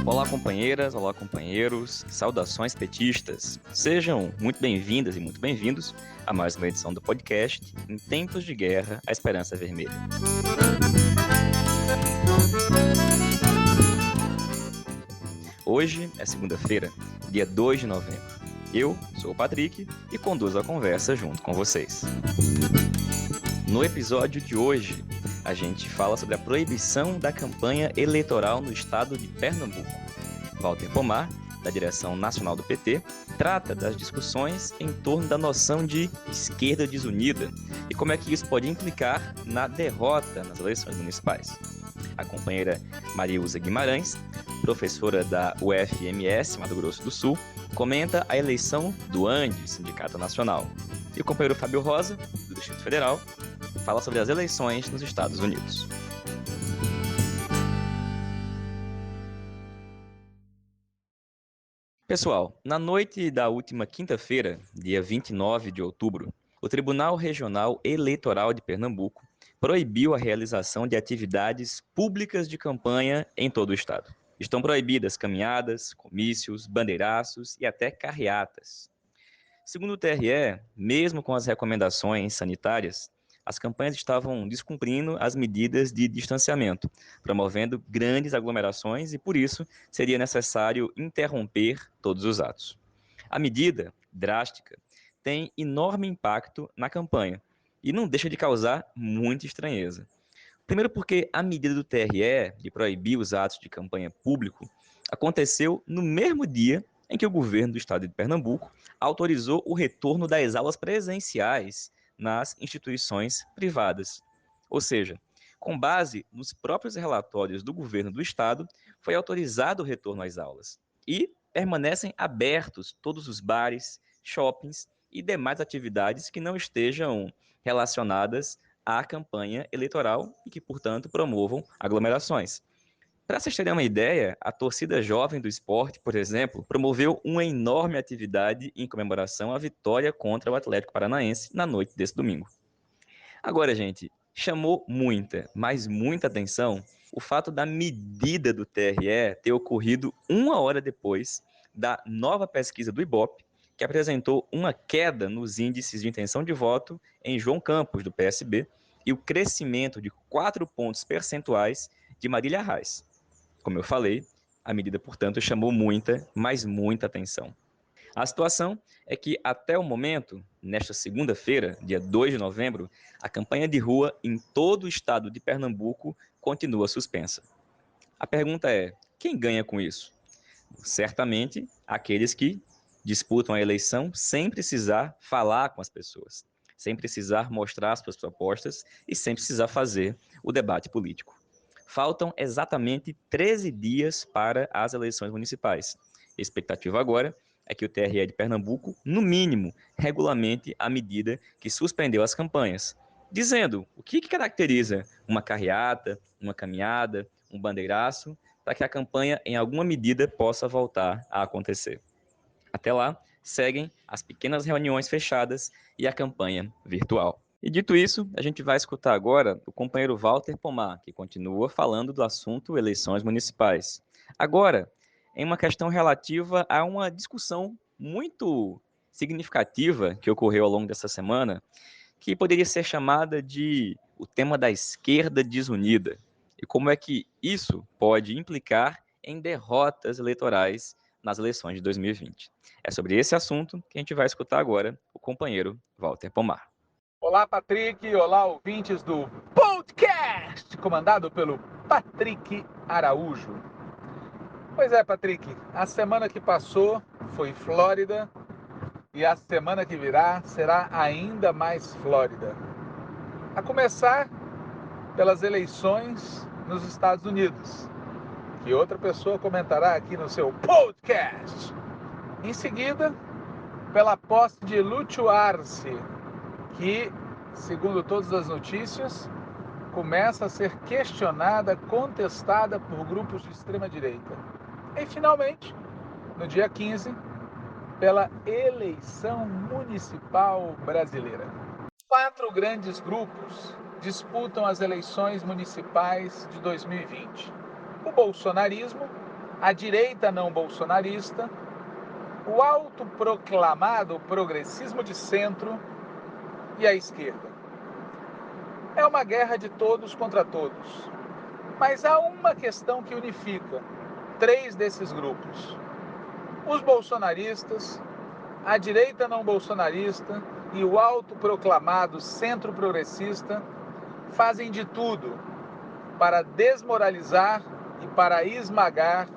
Olá, companheiras, olá, companheiros, saudações petistas. Sejam muito bem-vindas e muito bem-vindos a mais uma edição do podcast Em Tempos de Guerra, a Esperança Vermelha. Hoje é segunda-feira, dia 2 de novembro. Eu sou o Patrick e conduzo a conversa junto com vocês. No episódio de hoje, a gente fala sobre a proibição da campanha eleitoral no estado de Pernambuco. Walter Pomar, da direção nacional do PT, trata das discussões em torno da noção de esquerda desunida e como é que isso pode implicar na derrota nas eleições municipais. A companheira Mariusa Guimarães, professora da UFMS, Mato Grosso do Sul, comenta a eleição do ANDE, Sindicato Nacional. E o companheiro Fábio Rosa, do Distrito Federal, fala sobre as eleições nos Estados Unidos. Pessoal, na noite da última quinta-feira, dia 29 de outubro, o Tribunal Regional Eleitoral de Pernambuco proibiu a realização de atividades públicas de campanha em todo o estado. Estão proibidas caminhadas, comícios, bandeiraços e até carreatas. Segundo o TRE, mesmo com as recomendações sanitárias, as campanhas estavam descumprindo as medidas de distanciamento, promovendo grandes aglomerações e, por isso, seria necessário interromper todos os atos. A medida, drástica, tem enorme impacto na campanha e não deixa de causar muita estranheza. Primeiro porque a medida do TRE de proibir os atos de campanha público aconteceu no mesmo dia em que o governo do estado de Pernambuco autorizou o retorno das aulas presenciais nas instituições privadas. Ou seja, com base nos próprios relatórios do governo do estado, foi autorizado o retorno às aulas. E permanecem abertos todos os bares, shoppings e demais atividades que não estejam relacionadas à campanha eleitoral e que, portanto, promovam aglomerações. Para vocês terem uma ideia, a torcida jovem do esporte, por exemplo, promoveu uma enorme atividade em comemoração à vitória contra o Atlético Paranaense na noite desse domingo. Agora, gente, chamou muita, mas muita atenção o fato da medida do TRE ter ocorrido uma hora depois da nova pesquisa do Ibope, que apresentou uma queda nos índices de intenção de voto em João Campos, do PSB, e o crescimento de 4 pontos percentuais de Marília Reis. Como eu falei, a medida, portanto, chamou muita, mas muita atenção. A situação é que, até o momento, nesta segunda-feira, dia 2 de novembro, a campanha de rua em todo o estado de Pernambuco continua suspensa. A pergunta é, quem ganha com isso? Certamente, aqueles que disputam a eleição sem precisar falar com as pessoas, sem precisar mostrar suas propostas e sem precisar fazer o debate político. Faltam exatamente 13 dias para as eleições municipais. A expectativa agora é que o TRE de Pernambuco, no mínimo, regulamente a medida que suspendeu as campanhas, dizendo o que caracteriza uma carreata, uma caminhada, um bandeiraço, para que a campanha, em alguma medida, possa voltar a acontecer. Até lá, seguem as pequenas reuniões fechadas e a campanha virtual. E dito isso, a gente vai escutar agora o companheiro Walter Pomar, que continua falando do assunto eleições municipais. Agora, em uma questão relativa a uma discussão muito significativa que ocorreu ao longo dessa semana, que poderia ser chamada de o tema da esquerda desunida, e como é que isso pode implicar em derrotas eleitorais nas eleições de 2020. É sobre esse assunto que a gente vai escutar agora o companheiro Walter Pomar. Olá, Patrick. Olá, ouvintes do podcast, comandado pelo Patrick Araújo. Pois é, Patrick, a semana que passou foi Flórida e a semana que virá será ainda mais Flórida. A começar pelas eleições nos Estados Unidos, que outra pessoa comentará aqui no seu podcast. Em seguida, pela posse de Lúcio Arce, que, segundo todas as notícias, começa a ser questionada, contestada por grupos de extrema-direita. E, finalmente, no dia 15, pela eleição municipal brasileira. 4 grandes grupos disputam as eleições municipais de 2020. O bolsonarismo, a direita não bolsonarista, o autoproclamado progressismo de centro e a esquerda. É uma guerra de todos contra todos. Mas há uma questão que unifica 3 desses grupos: os bolsonaristas, a direita não bolsonarista e o autoproclamado centro progressista fazem de tudo para desmoralizar e para esmagar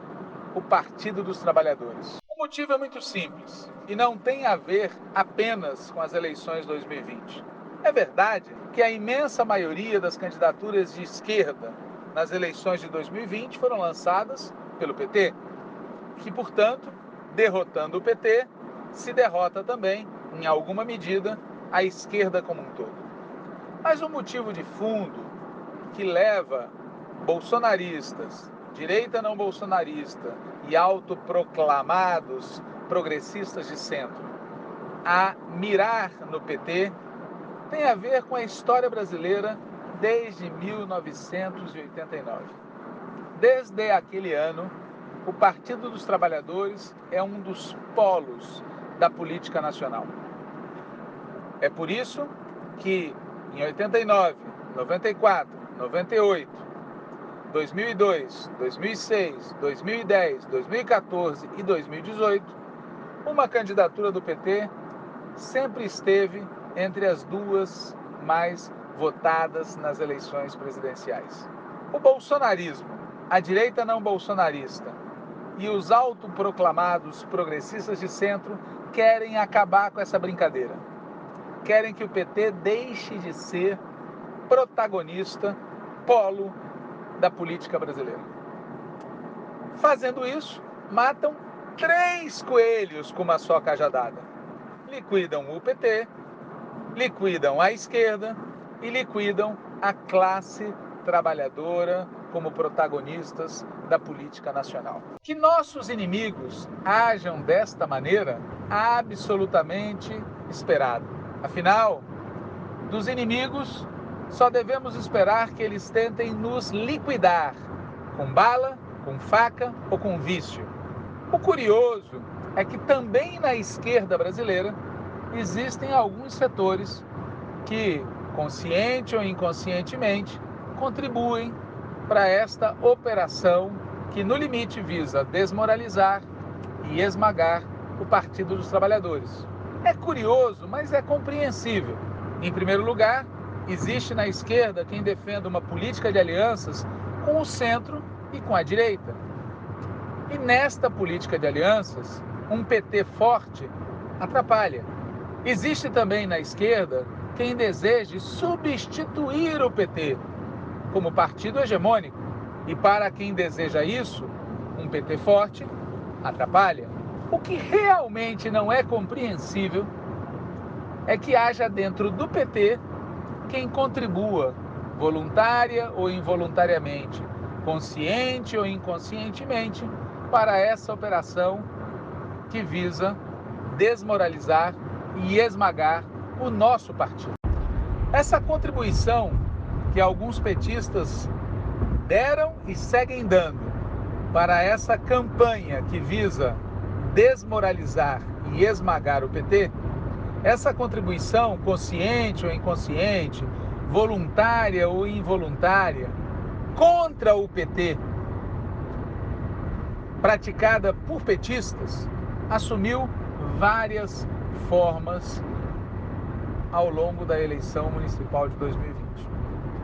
o Partido dos Trabalhadores. O motivo é muito simples e não tem a ver apenas com as eleições de 2020. É verdade que a imensa maioria das candidaturas de esquerda nas eleições de 2020 foram lançadas pelo PT, que, portanto, derrotando o PT, se derrota também, em alguma medida, a esquerda como um todo. Mas o motivo de fundo que leva bolsonaristas, direita não bolsonarista e autoproclamados progressistas de centro a mirar no PT tem a ver com a história brasileira desde 1989. Desde aquele ano, o Partido dos Trabalhadores é um dos polos da política nacional. É por isso que em 89, 94, 98, 2002, 2006, 2010, 2014 e 2018, uma candidatura do PT sempre esteve entre as 2 mais votadas nas eleições presidenciais. O bolsonarismo, a direita não bolsonarista e os autoproclamados progressistas de centro querem acabar com essa brincadeira. Querem que o PT deixe de ser protagonista, polo da política brasileira. Fazendo isso, matam 3 coelhos com uma só cajadada. Liquidam o PT, liquidam a esquerda e liquidam a classe trabalhadora como protagonistas da política nacional. Que nossos inimigos ajam desta maneira, absolutamente esperado. Afinal, dos inimigos, só devemos esperar que eles tentem nos liquidar, com bala, com faca ou com vício. O curioso é que também na esquerda brasileira existem alguns setores que, consciente ou inconscientemente, contribuem para esta operação que, no limite, visa desmoralizar e esmagar o Partido dos Trabalhadores. É curioso, mas é compreensível. Em primeiro lugar, existe na esquerda quem defenda uma política de alianças com o centro e com a direita. E nesta política de alianças, um PT forte atrapalha. Existe também na esquerda quem deseje substituir o PT como partido hegemônico. E para quem deseja isso, um PT forte atrapalha. O que realmente não é compreensível é que haja dentro do PT quem contribua, voluntária ou involuntariamente, consciente ou inconscientemente, para essa operação que visa desmoralizar e esmagar o nosso partido. Essa contribuição que alguns petistas deram e seguem dando para essa campanha que visa desmoralizar e esmagar o PT, essa contribuição, consciente ou inconsciente, voluntária ou involuntária, contra o PT, praticada por petistas, assumiu várias formas ao longo da eleição municipal de 2020.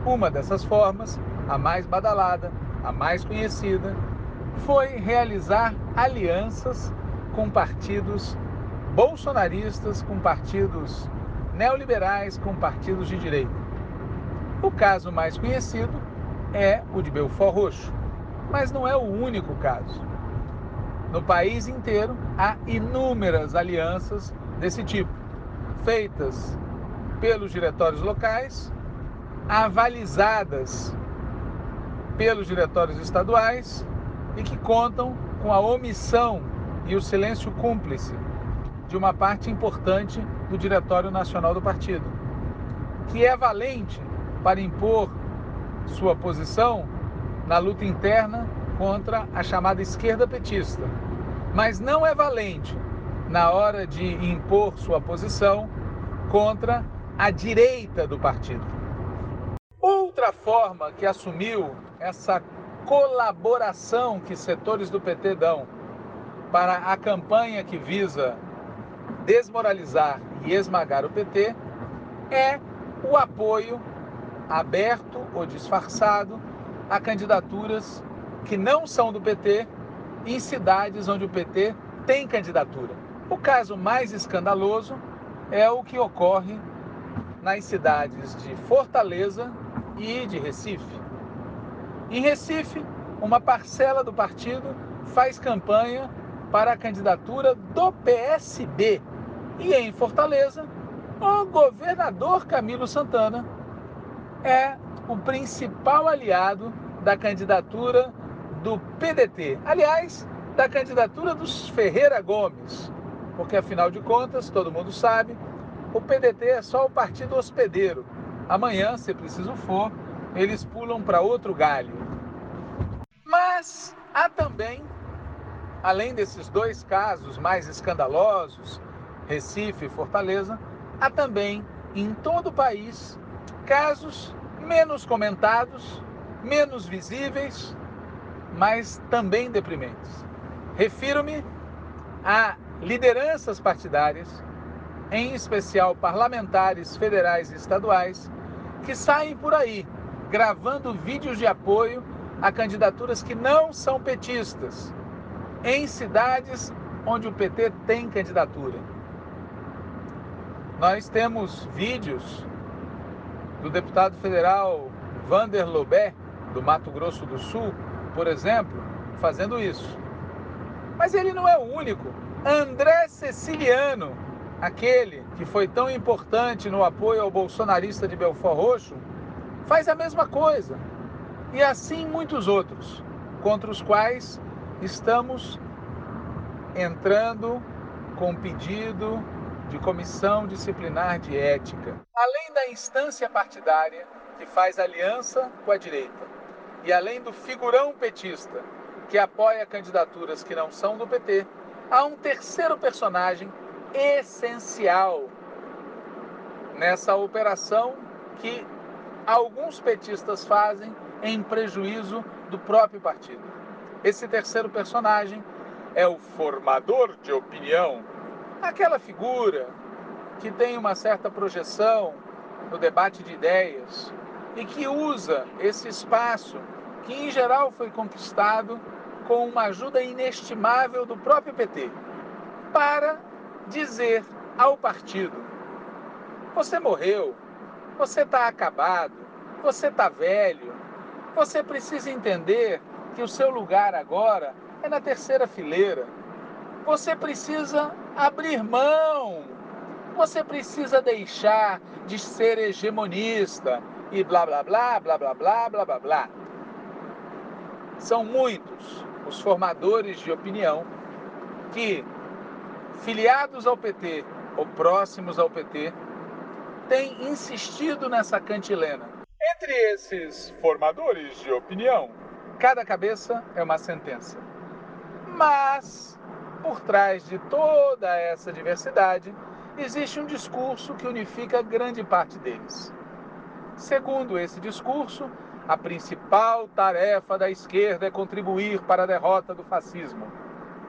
Uma dessas formas, a mais badalada, a mais conhecida, foi realizar alianças com partidos bolsonaristas, com partidos neoliberais, com partidos de direita. O caso mais conhecido é o de Belford Roxo, mas não é o único caso. No país inteiro há inúmeras alianças desse tipo, feitas pelos diretórios locais, avalizadas pelos diretórios estaduais e que contam com a omissão e o silêncio cúmplice de uma parte importante do Diretório Nacional do Partido, que é valente para impor sua posição na luta interna contra a chamada esquerda petista, mas não é valente na hora de impor sua posição contra a direita do partido. Outra forma que assumiu essa colaboração que setores do PT dão para a campanha que visa desmoralizar e esmagar o PT é o apoio aberto ou disfarçado a candidaturas que não são do PT em cidades onde o PT tem candidatura. O caso mais escandaloso é o que ocorre nas cidades de Fortaleza e de Recife. Em Recife, uma parcela do partido faz campanha para a candidatura do PSB. E em Fortaleza, o governador Camilo Santana é o principal aliado da candidatura do PDT. Aliás, da candidatura dos Ferreira Gomes, porque afinal de contas, todo mundo sabe, o PDT é só o partido hospedeiro. Amanhã, se preciso for, eles pulam para outro galho. Mas há também, além desses dois casos mais escandalosos, Recife e Fortaleza, há também em todo o país casos menos comentados, menos visíveis, mas também deprimentes. Refiro-me a lideranças partidárias, em especial parlamentares federais e estaduais, que saem por aí gravando vídeos de apoio a candidaturas que não são petistas, em cidades onde o PT tem candidatura. Nós temos vídeos do deputado federal Vander Lobé, do Mato Grosso do Sul, por exemplo, fazendo isso. Mas ele não é o único. André Ceciliano, aquele que foi tão importante no apoio ao bolsonarista de Belford Roxo, faz a mesma coisa. E assim muitos outros, contra os quais estamos entrando com pedido de comissão disciplinar de ética. Além da instância partidária que faz aliança com a direita, e além do figurão petista que apoia candidaturas que não são do PT, há um terceiro personagem essencial nessa operação que alguns petistas fazem em prejuízo do próprio partido. Esse terceiro personagem é o formador de opinião, aquela figura que tem uma certa projeção no debate de ideias e que usa esse espaço que em geral foi conquistado com uma ajuda inestimável do próprio PT, para dizer ao partido: você morreu, você está acabado, você está velho, você precisa entender que o seu lugar agora é na terceira fileira. Você precisa abrir mão, você precisa deixar de ser hegemonista e blá blá blá, blá blá blá, blá blá blá. São muitos os formadores de opinião que, filiados ao PT ou próximos ao PT, têm insistido nessa cantilena. Entre esses formadores de opinião, cada cabeça é uma sentença. Mas, por trás de toda essa diversidade, existe um discurso que unifica grande parte deles. Segundo esse discurso, a principal tarefa da esquerda é contribuir para a derrota do fascismo.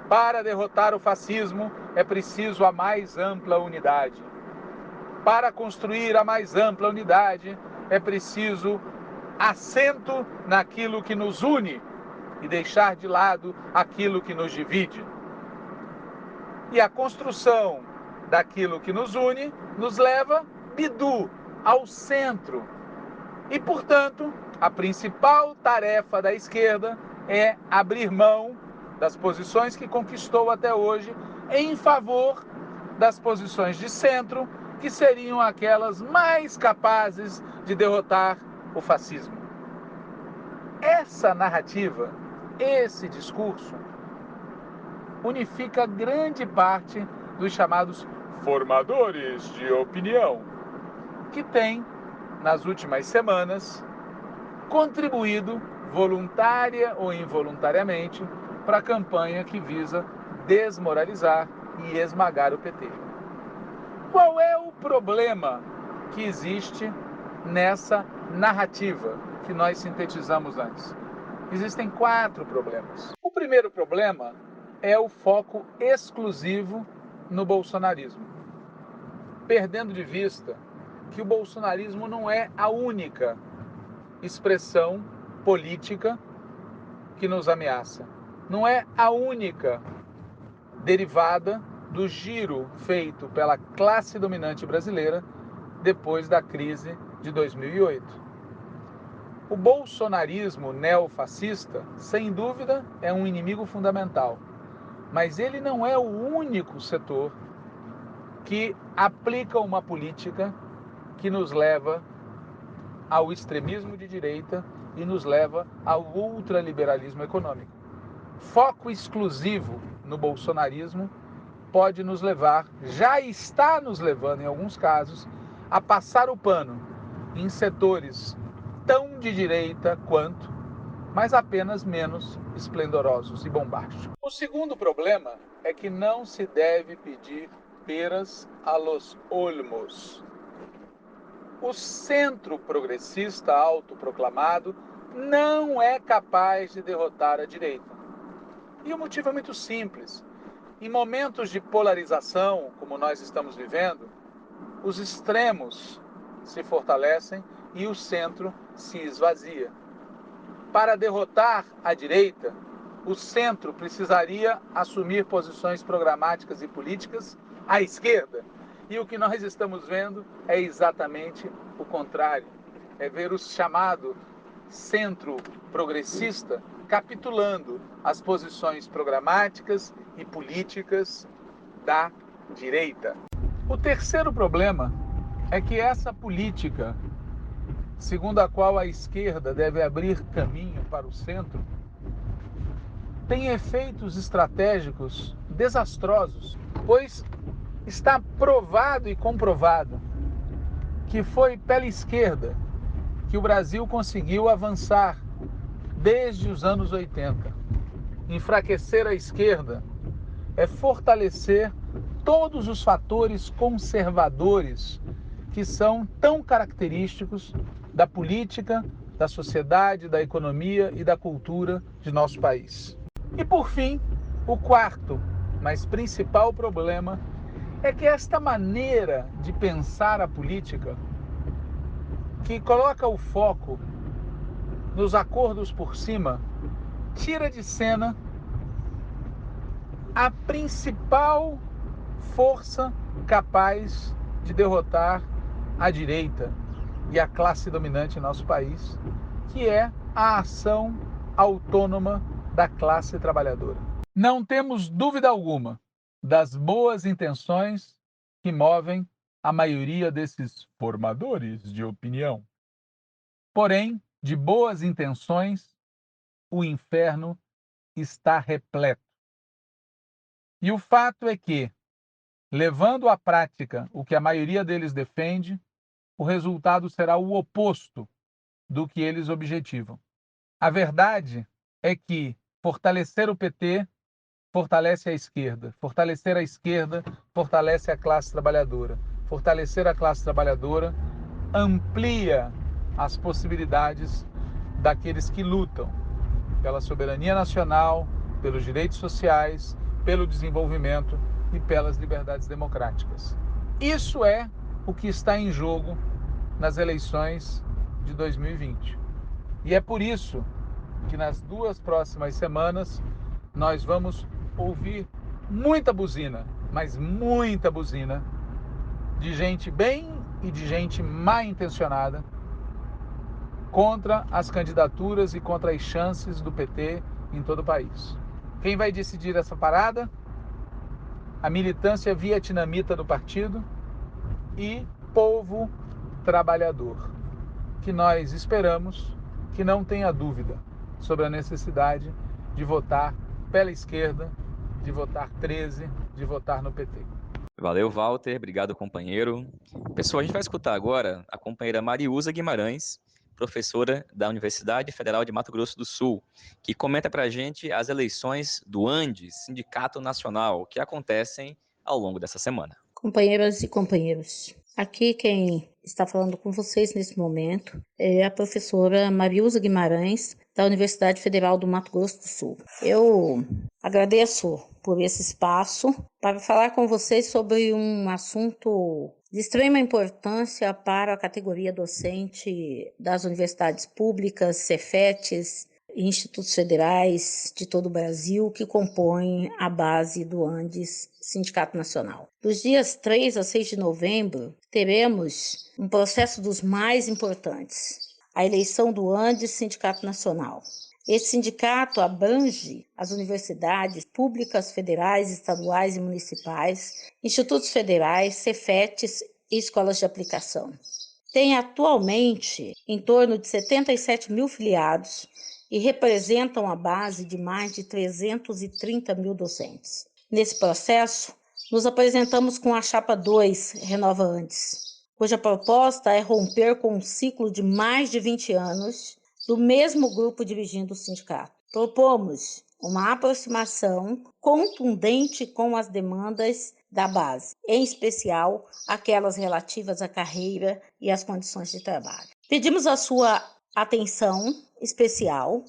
Para derrotar o fascismo, é preciso a mais ampla unidade. Para construir a mais ampla unidade, é preciso assento naquilo que nos une e deixar de lado aquilo que nos divide. E a construção daquilo que nos une nos leva, bidu, ao centro. E, portanto, a principal tarefa da esquerda é abrir mão das posições que conquistou até hoje em favor das posições de centro, que seriam aquelas mais capazes de derrotar o fascismo. Essa narrativa, esse discurso, unifica grande parte dos chamados formadores de opinião, que têm, nas últimas semanas, contribuído voluntária ou involuntariamente, para a campanha que visa desmoralizar e esmagar o PT. Qual é o problema que existe nessa narrativa que nós sintetizamos antes? Existem 4 problemas. O primeiro problema é o foco exclusivo no bolsonarismo, perdendo de vista que o bolsonarismo não é a única expressão política que nos ameaça. Não é a única derivada do giro feito pela classe dominante brasileira depois da crise de 2008. O bolsonarismo neofascista, sem dúvida, é um inimigo fundamental, mas ele não é o único setor que aplica uma política que nos leva ao extremismo de direita e nos leva ao ultraliberalismo econômico. Foco exclusivo no bolsonarismo pode nos levar, já está nos levando em alguns casos, a passar o pano em setores tão de direita quanto, mas apenas menos esplendorosos e bombásticos. O segundo problema é que não se deve pedir peras a los olmos. O centro progressista autoproclamado não é capaz de derrotar a direita. E o motivo é muito simples. Em momentos de polarização, como nós estamos vivendo, os extremos se fortalecem e o centro se esvazia. Para derrotar a direita, o centro precisaria assumir posições programáticas e políticas à esquerda. E o que nós estamos vendo é exatamente o contrário. É ver o chamado centro progressista capitulando as posições programáticas e políticas da direita. O terceiro problema é que essa política, segundo a qual a esquerda deve abrir caminho para o centro, tem efeitos estratégicos desastrosos, pois está provado e comprovado que foi pela esquerda que o Brasil conseguiu avançar desde os anos 80. Enfraquecer a esquerda é fortalecer todos os fatores conservadores que são tão característicos da política, da sociedade, da economia e da cultura de nosso país. E por fim, o quarto, mas principal problema é que esta maneira de pensar a política, que coloca o foco nos acordos por cima, tira de cena a principal força capaz de derrotar a direita e a classe dominante em nosso país, que é a ação autônoma da classe trabalhadora. Não temos dúvida alguma das boas intenções que movem a maioria desses formadores de opinião. Porém, de boas intenções, o inferno está repleto. E o fato é que, levando à prática o que a maioria deles defende, o resultado será o oposto do que eles objetivam. A verdade é que fortalecer o PT fortalece a esquerda, fortalecer a esquerda fortalece a classe trabalhadora, fortalecer a classe trabalhadora amplia as possibilidades daqueles que lutam pela soberania nacional, pelos direitos sociais, pelo desenvolvimento e pelas liberdades democráticas. Isso é o que está em jogo nas eleições de 2020. E é por isso que nas 2 próximas semanas nós vamos ouvir muita buzina, mas muita buzina, de gente bem e de gente mal intencionada contra as candidaturas e contra as chances do PT em todo o país. Quem vai decidir essa parada? A militância vietnamita do partido e povo trabalhador, que nós esperamos que não tenha dúvida sobre a necessidade de votar pela esquerda, de votar 13, de votar no PT. Valeu, Walter. Obrigado, companheiro. Pessoal, a gente vai escutar agora a companheira Mariusa Guimarães professora da Universidade Federal de Mato Grosso do Sul, que comenta para a gente as eleições do Andes, Sindicato Nacional, que acontecem ao longo dessa semana. Companheiras e companheiros, aqui quem está falando com vocês nesse momento é a professora Mariusa Guimarães, da Universidade Federal do Mato Grosso do Sul. Eu agradeço por esse espaço para falar com vocês sobre um assunto de extrema importância para a categoria docente das universidades públicas, Cefetes e institutos federais de todo o Brasil que compõem a base do Andes Sindicato Nacional. Dos dias 3 a 6 de novembro, teremos um processo dos mais importantes, a eleição do Andes Sindicato Nacional. Esse sindicato abrange as universidades públicas, federais, estaduais e municipais, institutos federais, Cefetes e escolas de aplicação. Tem atualmente em torno de 77 mil filiados e representam a base de mais de 330 mil docentes. Nesse processo, nos apresentamos com a Chapa 2, Renova Andes, cuja proposta é romper com um ciclo de mais de 20 anos do mesmo grupo dirigindo o sindicato. Propomos uma aproximação contundente com as demandas da base, em especial aquelas relativas à carreira e às condições de trabalho. Pedimos a sua atenção especial,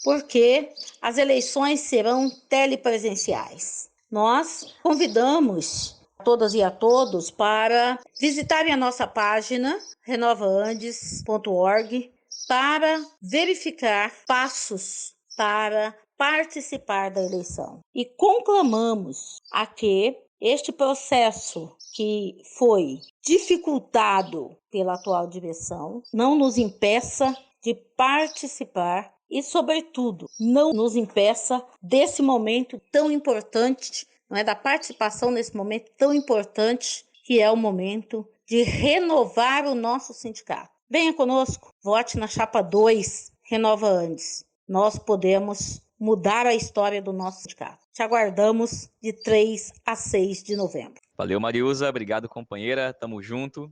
porque as eleições serão telepresenciais. Nós convidamos a todas e a todos para visitarem a nossa página renovaandes.org para verificar passos para participar da eleição. E conclamamos a que este processo que foi dificultado pela atual direção não nos impeça de participar e, sobretudo, não nos impeça desse momento tão importante, não é, da participação nesse momento tão importante que é o momento de renovar o nosso sindicato. Venha conosco, vote na Chapa 2, Renova Andes. Nós podemos mudar a história do nosso sindicato. Te aguardamos de 3 a 6 de novembro. Valeu, Mariusa. Obrigado, companheira. Tamo junto.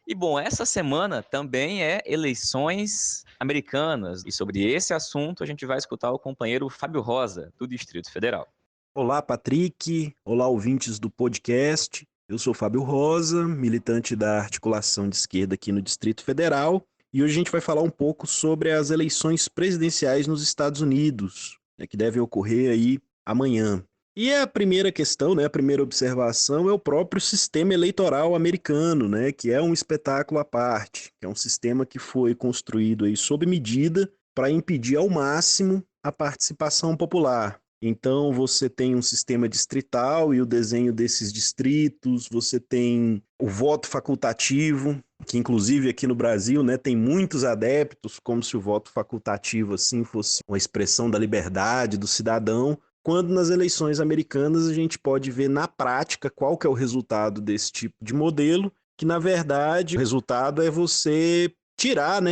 E, bom, essa semana também é eleições americanas. E sobre esse assunto a gente vai escutar o companheiro Fábio Rosa, do Distrito Federal. Olá, Patrick. Olá, ouvintes do podcast. Eu sou Fábio Rosa, militante da articulação de esquerda aqui no Distrito Federal. E hoje a gente vai falar um pouco sobre as eleições presidenciais nos Estados Unidos, que devem ocorrer aí amanhã. E a primeira questão, a primeira observação é o próprio sistema eleitoral americano, que é um espetáculo à parte, que é um sistema que foi construído aí sob medida para impedir ao máximo a participação popular. Então você tem um sistema distrital e o desenho desses distritos, você tem o voto facultativo, que inclusive aqui no Brasil tem muitos adeptos, como se o voto facultativo assim fosse uma expressão da liberdade do cidadão, quando nas eleições americanas a gente pode ver na prática qual que é o resultado desse tipo de modelo, que na verdade o resultado é você tirar,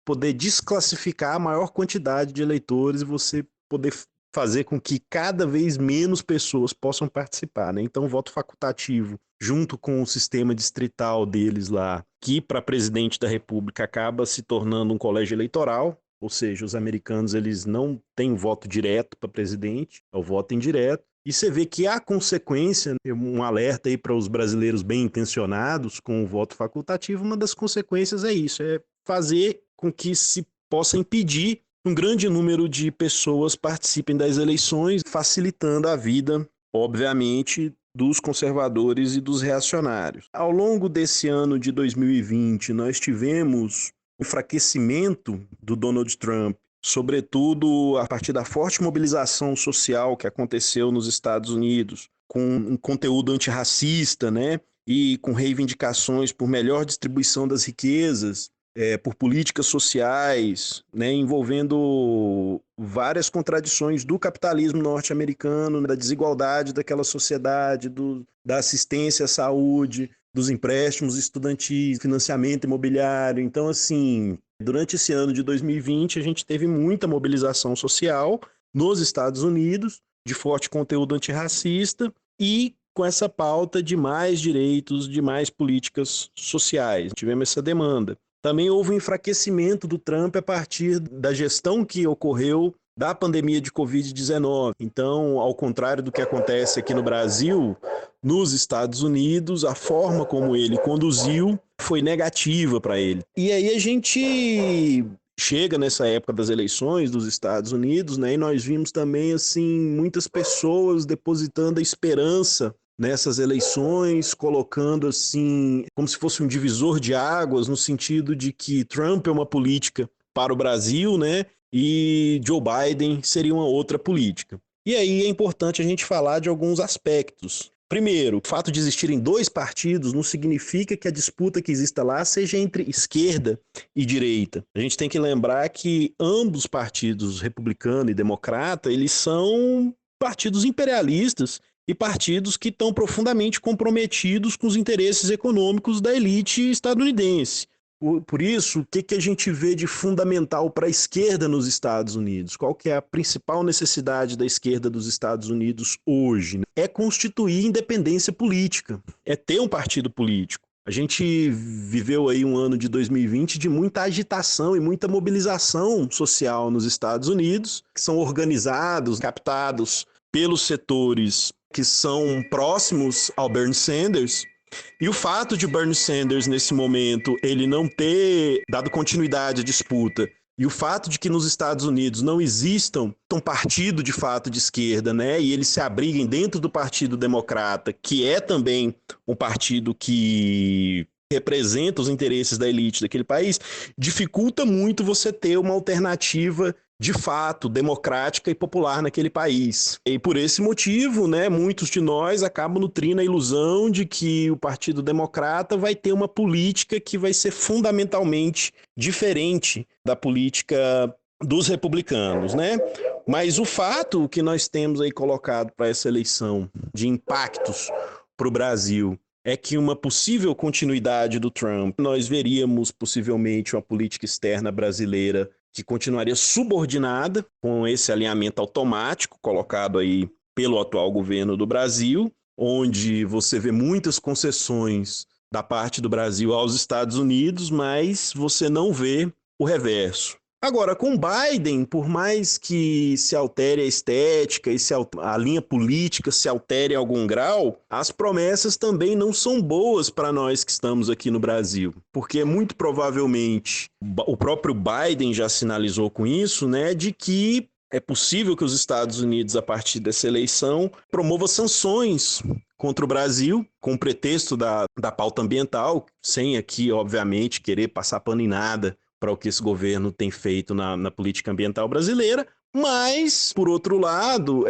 poder desclassificar a maior quantidade de eleitores e você poder fazer com que cada vez menos pessoas possam participar, Então o voto facultativo, junto com o sistema distrital deles lá, que para presidente da República acaba se tornando um colégio eleitoral, ou seja, os americanos eles não têm voto direto para presidente, é o voto indireto. E você vê que há consequência, um alerta aí para os brasileiros bem intencionados com o voto facultativo, uma das consequências é isso, é fazer com que se possa impedir um grande número de pessoas participem das eleições, facilitando a vida, obviamente, dos conservadores e dos reacionários. Ao longo desse ano de 2020, nós tivemos um enfraquecimento do Donald Trump, sobretudo a partir da forte mobilização social que aconteceu nos Estados Unidos, com um conteúdo antirracista, e com reivindicações por melhor distribuição das riquezas, por políticas sociais, envolvendo várias contradições do capitalismo norte-americano, da desigualdade daquela sociedade, da assistência à saúde, dos empréstimos estudantis, financiamento imobiliário. Então, assim, durante esse ano de 2020, a gente teve muita mobilização social nos Estados Unidos, de forte conteúdo antirracista e com essa pauta de mais direitos, de mais políticas sociais. Tivemos essa demanda. também houve um enfraquecimento do Trump a partir da gestão que ocorreu da pandemia de Covid-19. Então, ao contrário do que acontece aqui no Brasil, nos Estados Unidos, a forma como ele conduziu foi negativa para ele. E aí a gente chega nessa época das eleições dos Estados Unidos, né? E nós vimos também, assim, muitas pessoas depositando a esperança nessas eleições, colocando assim, como se fosse um divisor de águas, no sentido de que Trump é uma política para o Brasil, né? E Joe Biden seria uma outra política. E aí é importante a gente falar de alguns aspectos. Primeiro, o fato de existirem dois partidos não significa que a disputa que exista lá seja entre esquerda e direita. A gente tem que lembrar que ambos partidos, republicano e democrata, eles são partidos imperialistas e partidos que estão profundamente comprometidos com os interesses econômicos da elite estadunidense. Por isso, o que a gente vê de fundamental para a esquerda nos Estados Unidos? Qual que é a principal necessidade da esquerda dos Estados Unidos hoje? É constituir independência política, é ter um partido político. A gente viveu aí um ano de 2020 de muita agitação e muita mobilização social nos Estados Unidos, que são organizados, captados pelos setores que são próximos ao Bernie Sanders. E o fato de Bernie Sanders, nesse momento, ele não ter dado continuidade à disputa, e o fato de que nos Estados Unidos não exista um partido de fato de esquerda, né, e eles se abriguem dentro do Partido Democrata, que é também um partido que representa os interesses da elite daquele país, dificulta muito você ter uma alternativa de fato democrática e popular naquele país. E por esse motivo, né, muitos de nós acabam nutrindo a ilusão de que o Partido Democrata vai ter uma política que vai ser fundamentalmente diferente da política dos republicanos, né? Mas o fato que nós temos aí colocado para essa eleição de impactos para o Brasil é que uma possível continuidade do Trump, nós veríamos possivelmente uma política externa brasileira que continuaria subordinada com esse alinhamento automático colocado aí pelo atual governo do Brasil, onde você vê muitas concessões da parte do Brasil aos Estados Unidos, mas você não vê o reverso. Agora, com Biden, por mais que se altere a estética e a linha política se altere em algum grau, as promessas também não são boas para nós que estamos aqui no Brasil, porque muito provavelmente o próprio Biden já sinalizou com isso, né, de que é possível que os Estados Unidos, a partir dessa eleição, promova sanções contra o Brasil, com o pretexto da pauta ambiental, sem aqui, obviamente, querer passar pano em nada para o que esse governo tem feito na política ambiental brasileira, mas, por outro lado,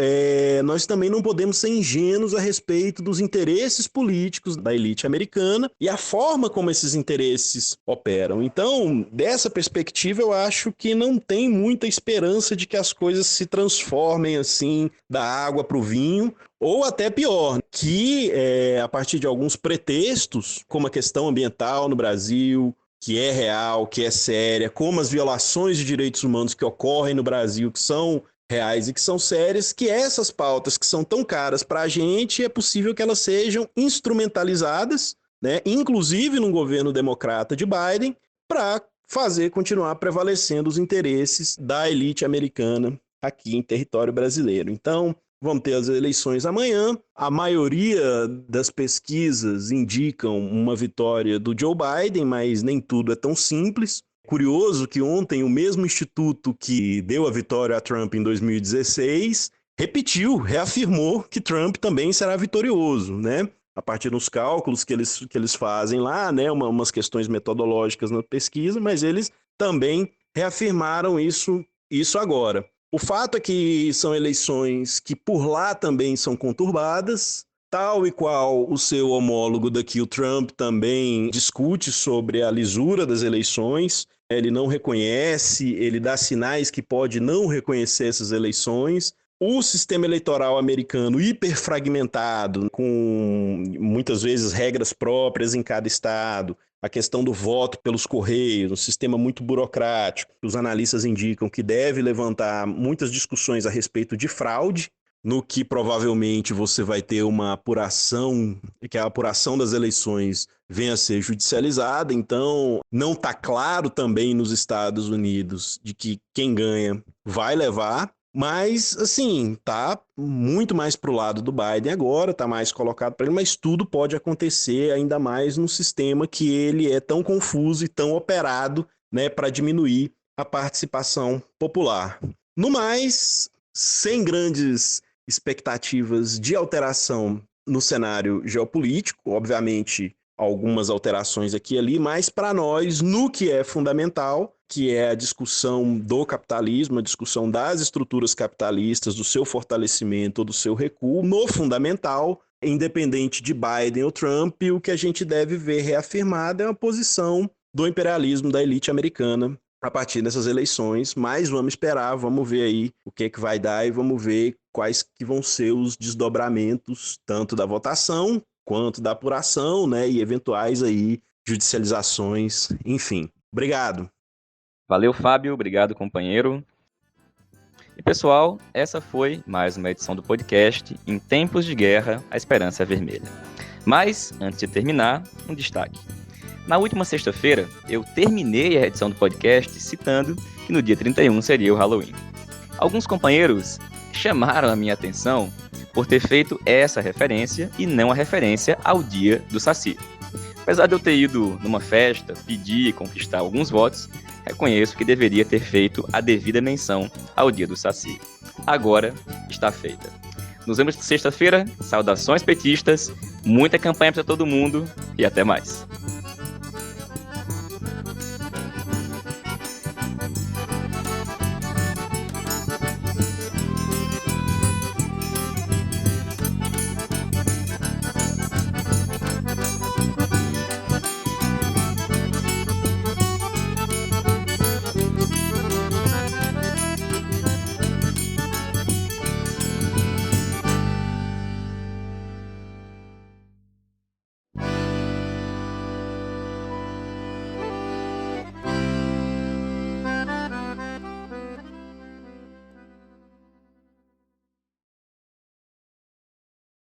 nós também não podemos ser ingênuos a respeito dos interesses políticos da elite americana e a forma como esses interesses operam. Então, dessa perspectiva, eu acho que não tem muita esperança de que as coisas se transformem assim, da água para o vinho, ou até pior, que a partir de alguns pretextos, como a questão ambiental no Brasil, que é real, que é séria, como as violações de direitos humanos que ocorrem no Brasil, que são reais e que são sérias, que essas pautas que são tão caras para a gente, é possível que elas sejam instrumentalizadas, né, inclusive no governo democrata de Biden, para fazer continuar prevalecendo os interesses da elite americana aqui em território brasileiro. Então, vamos ter as eleições amanhã. A maioria das pesquisas indicam uma vitória do Joe Biden, mas nem tudo é tão simples. Curioso que ontem o mesmo instituto que deu a vitória a Trump em 2016 reafirmou que Trump também será vitorioso, né? A partir dos cálculos que eles fazem lá, né? Umas questões metodológicas na pesquisa, mas eles também reafirmaram isso agora. O fato é que são eleições que por lá também são conturbadas, tal e qual o seu homólogo daqui, o Trump, também discute sobre a lisura das eleições. Ele não reconhece, ele dá sinais que pode não reconhecer essas eleições. O sistema eleitoral americano hiperfragmentado, com muitas vezes regras próprias em cada estado, a questão do voto pelos correios, um sistema muito burocrático. Os analistas indicam que deve levantar muitas discussões a respeito de fraude no que provavelmente você vai ter uma apuração, que a apuração das eleições venha a ser judicializada, então não está claro também nos Estados Unidos de que quem ganha vai levar, mas assim, tá muito mais pro lado do Biden agora, tá mais colocado para ele, mas tudo pode acontecer, ainda mais num sistema que ele é tão confuso e tão operado, né, para diminuir a participação popular. No mais, sem grandes expectativas de alteração no cenário geopolítico, obviamente algumas alterações aqui e ali, mas para nós, no que é fundamental, que é a discussão do capitalismo, a discussão das estruturas capitalistas, do seu fortalecimento ou do seu recuo, no fundamental, independente de Biden ou Trump, o que a gente deve ver reafirmado é uma posição do imperialismo da elite americana a partir dessas eleições, mas vamos esperar, vamos ver aí o que vai dar e vamos ver quais que vão ser os desdobramentos, tanto da votação quanto da apuração, né, e eventuais aí judicializações, enfim. Obrigado. Valeu, Fábio. Obrigado, companheiro. E, pessoal, essa foi mais uma edição do podcast Em Tempos de Guerra, a Esperança é Vermelha. Mas, antes de terminar, um destaque. Na última sexta-feira, eu terminei a edição do podcast citando que no dia 31 seria o Halloween. Alguns companheiros chamaram a minha atenção por ter feito essa referência e não a referência ao dia do Saci. Apesar de eu ter ido numa festa, pedir e conquistar alguns votos, reconheço que deveria ter feito a devida menção ao dia do Saci. Agora está feita. Nos vemos sexta-feira, saudações petistas, muita campanha para todo mundo e até mais.